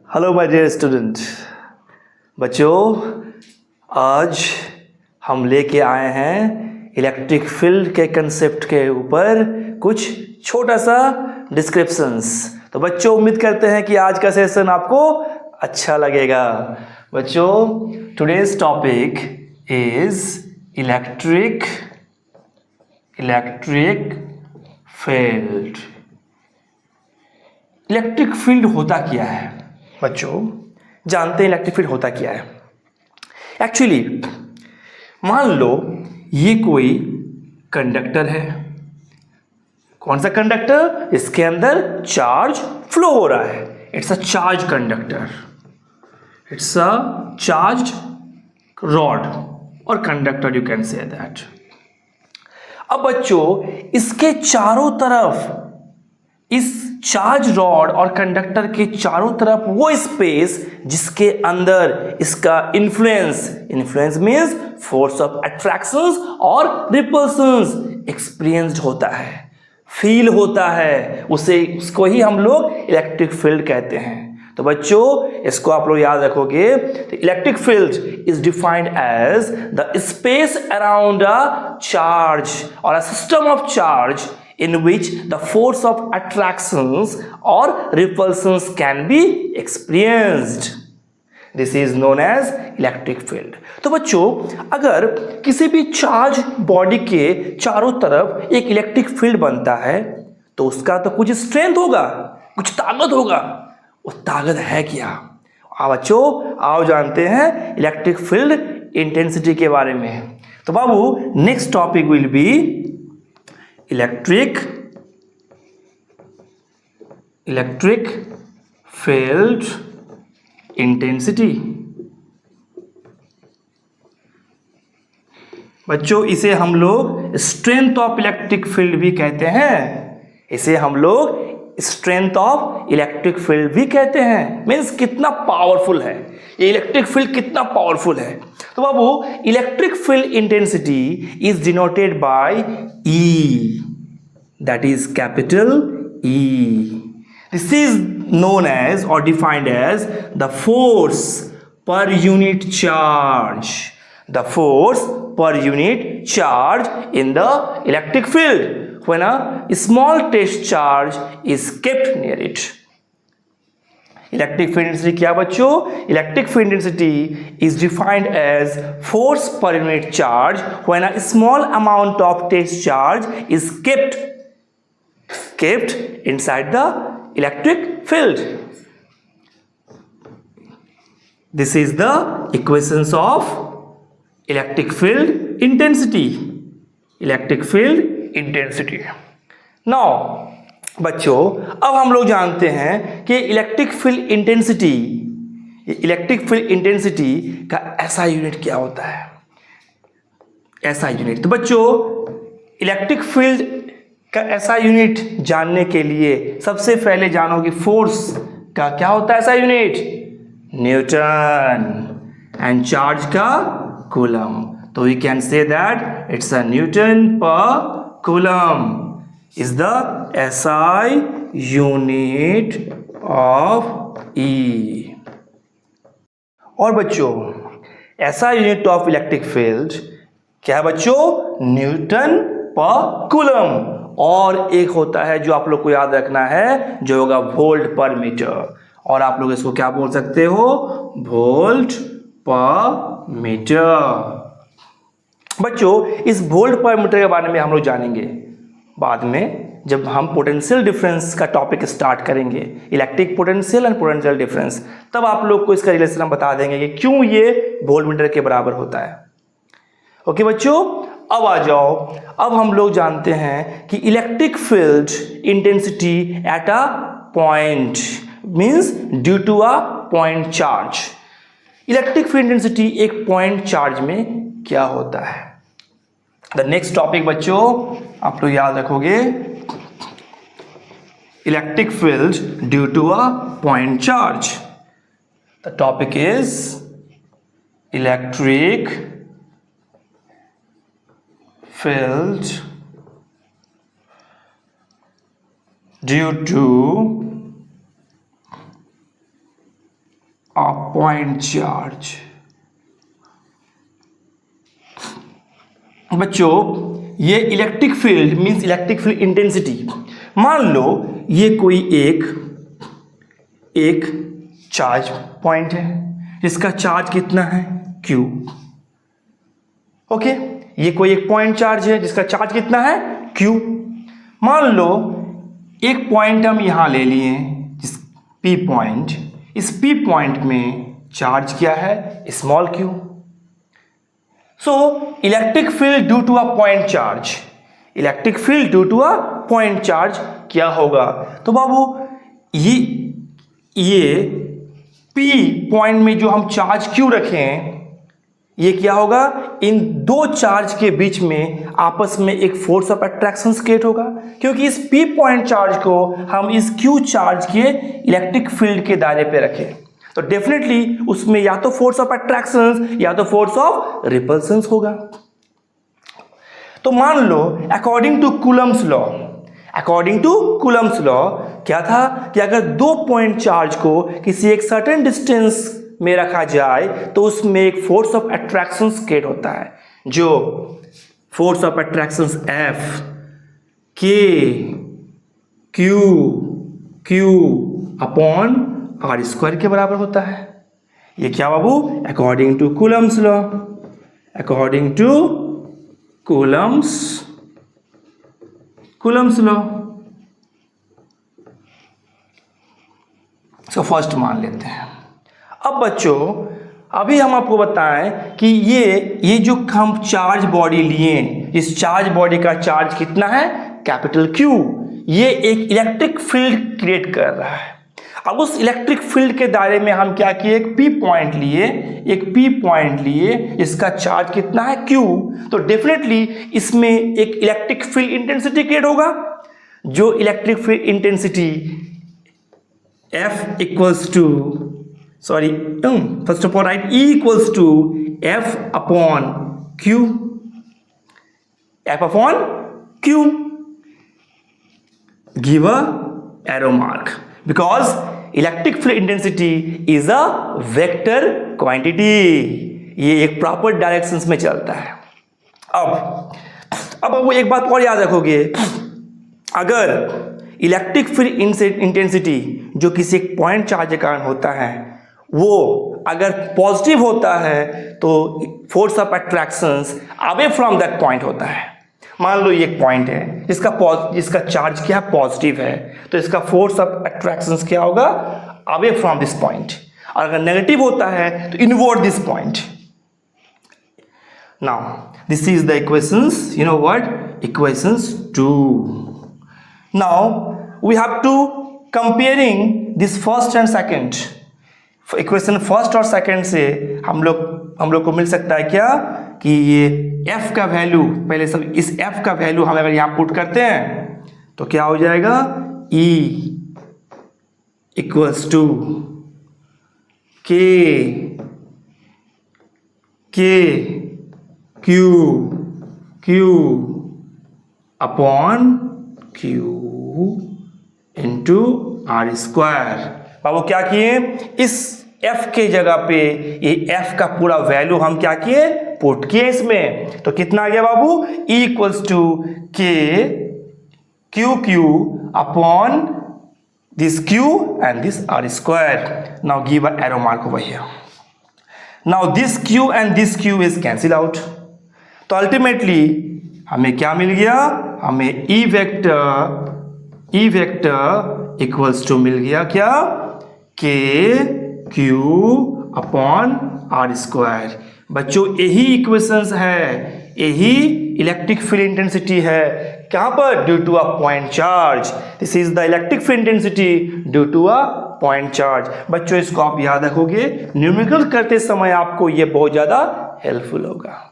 Hello my dear student. बच्चों, आज हम लेके आए हैं इलेक्ट्रिक फील्ड के कंसेप्ट के ऊपर कुछ छोटा सा डिस्क्रिप्शंस। तो बच्चों, उम्मीद करते हैं कि आज का सेशन आपको अच्छा लगेगा। बच्चों, today's topic is electric field. Electric field होता क्या है? बच्चों, जानते हैं इलेक्ट्रिक फील्ड होता क्या है? एक्चुअली मान लो ये कोई कंडक्टर है। कौन सा कंडक्टर? इसके अंदर चार्ज फ्लो हो रहा है। It's a charge conductor, it's a charge rod और conductor, you can say that. अब बच्चों, इसके चारों तरफ, इस चार्ज रॉड और कंडक्टर के चारों तरफ वो स्पेस जिसके अंदर इसका influence means force of attractions और रिपल्शंस एक्सपीरियंस्ड होता है, फील होता है, उसको ही हम लोग इलेक्ट्रिक फील्ड कहते हैं। तो बच्चों, इसको आप लोग याद रखोगे। Electric field is defined as the space around a charge और a system of charge in which the force of attractions or repulsions can be experienced. This is known as electric field. तो बच्चों, अगर किसी भी charge body के चारों तरफ एक इलेक्ट्रिक फील्ड बनता है तो उसका तो कुछ स्ट्रेंथ होगा, कुछ ताकत होगा। वो ताकत है क्या? आओ बच्चों, आओ जानते हैं इलेक्ट्रिक फील्ड इंटेंसिटी के बारे में। तो बाबू, next topic will be electric field intensity. बच्चों, इसे हम लोग स्ट्रेंथ ऑफ इलेक्ट्रिक फील्ड भी कहते हैं। इसे हम लोग स्ट्रेंथ ऑफ इलेक्ट्रिक फील्ड भी कहते हैं। मीन्स कितना पावरफुल है ये इलेक्ट्रिक फील्ड, कितना पावरफुल है। तो बाबू, electric field intensity is denoted by E, that is capital E. This is known as or defined as the force per unit charge. The force per unit charge in the electric field when a small test charge is kept near it. Electric field intensity क्या बच्चों? Electric field intensity is defined as force per unit charge when a small amount of test charge is kept inside the electric field. This is the equations of electric field intensity. Electric field intensity. Now, बच्चों, अब हम लोग जानते हैं कि electric field intensity का ऐसा unit क्या होता है। ऐसा यूनिट, तो बच्चों, इलेक्ट्रिक फील्ड का ऐसा यूनिट जानने के लिए सबसे पहले जानो कि फोर्स का क्या होता है ऐसा यूनिट? न्यूटन। एंड चार्ज का कूलम। तो we can say that it's a newton per coulomb is the SI unit of E. और बच्चों, ऐसा यूनिट ऑफ इलेक्ट्रिक फील्ड क्या है बच्चों? Newton per coulomb. और एक होता है जो आप लोग को याद रखना है, जो होगा वोल्ट पर मीटर। और आप लोग इसको क्या बोल सकते हो? वोल्ट पर मीटर। बच्चों, इस वोल्ट पर मीटर के बारे में हम लोग जानेंगे बाद में, जब हम पोटेंशियल डिफरेंस का टॉपिक स्टार्ट करेंगे, electric potential and potential difference, तब आप लोग को इसका रिलेशन हम बता देंगे कि क्यों ये वोल्ट मीटर के बराबर होता है। ओके बच्चों, अब आ जाओ। अब हम लोग जानते हैं कि electric field intensity at a point means due to a point charge. Electric field intensity एक पॉइंट चार्ज में क्या होता है? द नेक्स्ट टॉपिक बच्चों, आप लोग याद रखोगे, electric field due to a point charge. The topic is electric filled due to a point charge। बच्चों ये electric field means electric field intensity. मान लो ये कोई एक चार्ज पॉइंट है, इसका चार्ज कितना है Q। ओके, ये कोई एक पॉइंट चार्ज है जिसका चार्ज कितना है Q। मान लो एक पॉइंट हम यहां ले लिए, जिस P पॉइंट, इस P पॉइंट में चार्ज क्या है small q। So electric field due to a point charge, electric field due to a point charge क्या होगा? तो बाबू ये P पॉइंट में जो हम चार्ज Q रखे हैं, ये क्या होगा, इन दो चार्ज के बीच में आपस में एक फोर्स ऑफ अट्रैक्शन क्रिएट होगा, क्योंकि इस P पॉइंट चार्ज को हम इस Q चार्ज के इलेक्ट्रिक फील्ड के दायरे पे रखें, तो डेफिनेटली उसमें या तो फोर्स ऑफ अट्रैक्शन या तो फोर्स ऑफ रिपल्शन होगा। तो मान लो according to Coulomb's law, according to Coulomb's law क्या था कि अगर दो पॉइंट चार्ज को किसी एक सर्टेन डिस्टेंस में रखा जाए तो उसमें एक फोर्स ऑफ अट्रैक्शन क्रिएट होता है, जो force of attraction F Q upon R square के बराबर होता है। ये क्या बाबू, according to Coulomb's law, according to Coulomb's law. So first मान लेते हैं। अब बच्चों अभी हम आपको बताएं कि ये जो हम चार्ज बॉडी लिए, इस चार्ज बॉडी का चार्ज कितना है कैपिटल Q। ये एक इलेक्ट्रिक फील्ड क्रिएट कर रहा है। अब उस इलेक्ट्रिक फील्ड के दायरे में हम क्या किए, एक P पॉइंट लिए, इसका चार्ज कितना है Q। तो डेफिनेटली इसमें एक इलेक्ट्रिक फील्ड इंटेंसिटी क्रिएट होगा, जो electric field intensity F equals to first of all write E equals to F upon Q, F upon Q। Give a arrow mark because electric field intensity is a vector quantity, ये एक proper directions में चलता है। अब वो एक बात और याद रखोगे, अगर इलेक्ट्रिक फील्ड इंटेंसिटी जो किसी एक पॉइंट चार्ज के कारण होता है वो अगर पॉजिटिव होता है तो force of attractions away from that point होता है। मान लो ये एक पॉइंट है जिसका चार्ज क्या पॉजिटिव है, तो इसका फोर्स ऑफ अट्रैक्शंस क्या होगा, अवे फ्रॉम दिस पॉइंट। और अगर नेगेटिव होता है तो inward this point. Now this is the equations, you know what, equations 2। Now we have to comparing this first and second. Equation first और second से हम लोग को मिल सकता है क्या कि ये f का वैल्यू, पहले सब इस f का वैल्यू हम अगर यहाँ पुट करते हैं तो क्या हो जाएगा, E equals to K Q upon Q into R square. बाबू क्या किए, इस f के जगह पे ये f का पूरा वैल्यू हम क्या किए, पुट किए इसमें। तो कितना आ गया बाबू, E equals to Q upon this Q and this R square. Now give a arrow mark over here. Now this Q and this Q is cancel out, तो अल्टीमेटली हमें क्या मिल गया, हमें E वेक्टर इक्वल्स टू मिल गया क्या, Q upon R square. बच्चों यही इक्वेशंस है, यही इलेक्ट्रिक फील्ड इंटेंसिटी है, कहां पर, due to a point charge. This is the electric field intensity due to a point charge. बच्चों इसको आप याद रखोगे, न्यूमेरिकल करते समय आपको ये बहुत ज्यादा हेल्पफुल होगा।